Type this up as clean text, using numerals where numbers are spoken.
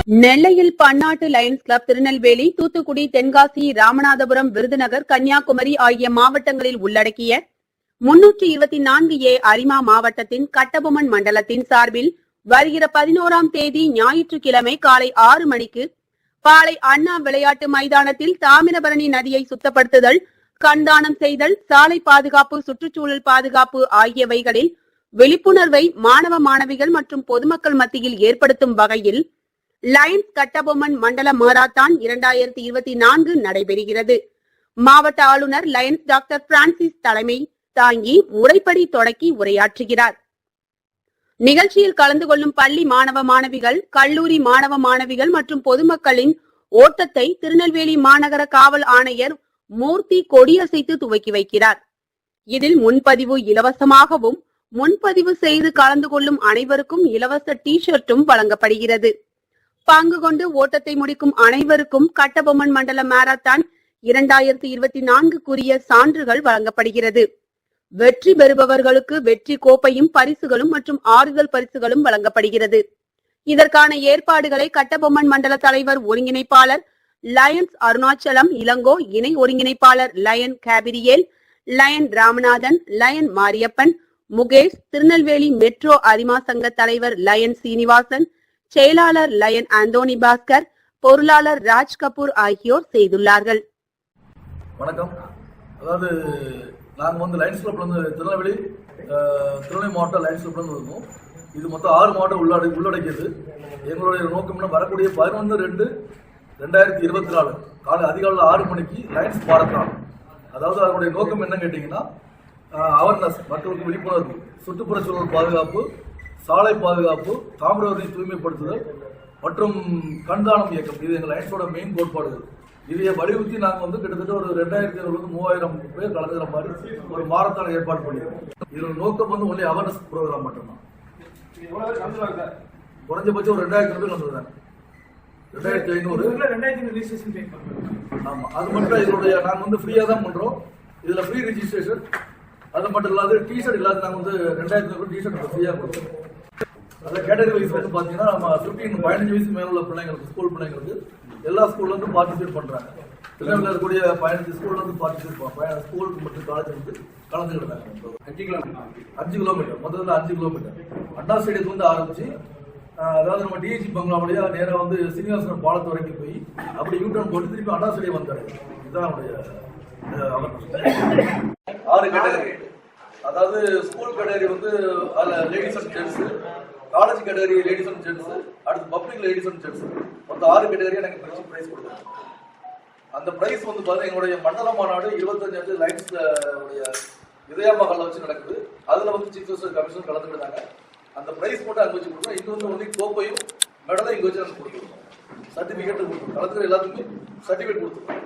நெல்லையில் பன்னாட்டு Lions club Tirunelveli, Thoothukudi, Tenkasi, Ramanathapuram, Virudhunagar, Kanyakumari ஆகிய மாவட்டங்களில் உள்ளடக்கிய 324A அரிமா மாவட்டத்தின் கட்டபொம்மன் மண்டலத்தின் சார்பில் வருகிற 11ஆம் தேதி ஞாயிற்றுக்கிழமை காலை 6 மணிக்கு பாளை அண்ணா விளையாட்டு மைதானத்தில் தாமிரபரணி நதியை சுத்தப்படுத்துதல், கண்தானம் செய்தல், சாலை பாதுகாப்பு, சுற்றுச்சூழல் பாதுகாப்பு ஆகியவைகளில் விழிப்புணர்வை மாணவ மாணவிகள் மற்றும் பொதுமக்கள் மத்தியில் ஏற்படுத்தும் வகையில் லயன்ஸ் கட்டபொம்மன் மண்டல மாரத்தான் 2024 நடைபெறுகிறது. மாவட்ட ஆளுநர் லயன்ஸ் டாக்டர் பிரான்சிஸ் தலைமை தாங்கி முறைப்படி தொடக்கி உரையாற்றுகிறார். நிகழ்ச்சியில் கலந்து கொள்ளும் பள்ளி மாணவ மாணவிகள், கல்லூரி மாணவ மாணவிகள் மற்றும் பொதுமக்களின் ஓட்டத்தை திருநெல்வேலி மாநகர காவல் ஆணையர் மூர்த்தி கொடியசைத்து துவக்கி வைக்கிறார். இதில் முன்பதிவு இலவசமாகவும், முன்பதிவு செய்து கலந்து கொள்ளும் அனைவருக்கும் இலவச டி-ஷர்ட்டும் வழங்கப்படுகிறது. பங்கு கொண்டு ஓட்டத்தை முடிக்கும் அனைவருக்கும் கட்டபொம்மன் மண்டல மாரத்தான் 2024 சான்றுகள் வழங்கப்படுகிறது. வெற்றி பெறுபவர்களுக்கு வெற்றி கோப்பையும், பரிசுகளும் மற்றும் ஆறுதல் பரிசுகளும் வழங்கப்படுகிறது. இதற்கான ஏற்பாடுகளை கட்டபொம்மன் மண்டல தலைவர் ஒருங்கிணைப்பாளர் லயன்ஸ் அருணாச்சலம் இளங்கோ, இணை ஒருங்கிணைப்பாளர் lion Gabriel, lion Ramanathan, lion Mariyappan, Mukesh, Tirunelveli metro அரிமா சங்க தலைவர் லயன் சீனிவாசன், செயலாளர் லயன் அந்தோனி பாஸ்கர், பொருளாளர் ராஜ் கபூர் ஆகியோர் செய்துள்ளார்கள். வணக்கம். அதாவது நாங்கள் லயன்ஸ் கிளப்ல திருநெல்வேலி மாவட்ட லயன்ஸ் கிளப்ல இருக்கோம். இது மொத்தம் 6 மாவட்டம் உள்ளடக்கியது. எங்களுடைய நோக்கம் வரக்கூடிய 11/2/2024 காலை அதிகாலை 6 மணிக்கு லயன்ஸ் மாரத்தான். அதாவது அதனுடைய நோக்கம் என்ன கேட்டீங்கன்னா, அவேர்னஸ், மக்களுக்கு விழிப்புணர்வு, சுற்றுப்புற சூழல் பாதுகாப்பு, சாலை பாதுகாப்பு, தாமிரபரணி தூய்மைப்படுத்துதல் மற்றும் கண்தானம் இயக்கம். இது எங்கள் லயன்ஸோட மெயின் கோட்பாடுகள். இதையை வலியுறுத்தி நாங்கள் கிட்டத்தட்ட ஒரு 2500-3000 பேர் கலந்துக்கிற மாதிரி ஒரு மாரத்தான் ஏற்பாடு பண்ணியிருக்கோம். இதோட நோக்கம் ஒன்லி அவேர்னஸ் ப்ரோக்ராம் மட்டும்தான். குறைஞ்சபட்சம் ஒரு 2000 பேர் கலந்துருக்காங்க. 2500. ஆமா, அது மட்டும் இதனுடைய நாங்கள் ஃப்ரீயா தான் பண்றோம். இதுல ஃப்ரீ ரெஜிஸ்ட்ரேஷன். அது மட்டும் இல்லாத டி-ஷர்ட் இல்லாத நாங்கள் 2000 டி-ஷர்ட் ஃப்ரீயா கொடுத்தோம். அதில் கேட்டகரி வைஸ் பார்த்தீங்கன்னா, நம்ம 15 வயசுக்கு மேல உள்ள பிள்ளைங்களுக்கு, ஸ்கூல் பிள்ளைங்களுக்கு எல்லா ஸ்கூல்ல இருந்து பார்ட்டிசிபேட் பண்றாங்க. திருநெல்வேலியில் இருக்கக்கூடிய 15 ஸ்கூல்ல இருந்து பார்ட்டிசிபேட் பண்ணுவாங்க. ஸ்கூலுக்கு மட்டும் காலேஜ் கலந்துக்கிட்டாங்க. 5 கிலோமீட்டர், முதல்ல 5 கிலோமீட்டர் அண்ணா ஸ்டேடியத்துல ஆரம்பிச்சு, அதாவது நம்ம டிஜி பங்களா வழியா நேராக சீனிவாசன் பாலத்து வரைக்கும் போய் அப்படி யூட்டர்ன் போட்டு திருப்பி அண்ணா ஸ்டேடியம் வந்தாரு. இதுதான் நம்முடைய 6 கேட்டகரி. அதாவது school category ladies and gents, college category ladies and gents, அடுத்து பப்ளிக் லேடிஸ் அண்ட் ஜென்ட்ஸ், மொத்தம் 6 கேட்டகரியா எனக்கு பிரைஸ் கொடுத்தாங்க. அந்த பிரைஸ் பாத்தீங்கன்னா எங்களுடைய மண்டல மாநாடு 25 லைன்ஸ் இதயா மகால்ல வச்சு நடக்குது. அதுல சீஃப் மினிஸ்டர் கமிஷனர் கலந்துக்கிட்டாங்க. அந்த பிரைஸ் மட்டும் அங்க வச்சு கொடுத்தோம். இன்னும் ஒன்லி கோப்பையும் மெடலும் இங்க வச்சு நாங்கள் கொடுத்துருக்கோம். சர்டிபிகேட் கொடுத்துருக்கோம். கலந்துக்கிற எல்லாத்துக்குமே சர்டிபிகேட் கொடுத்துருக்கோம்.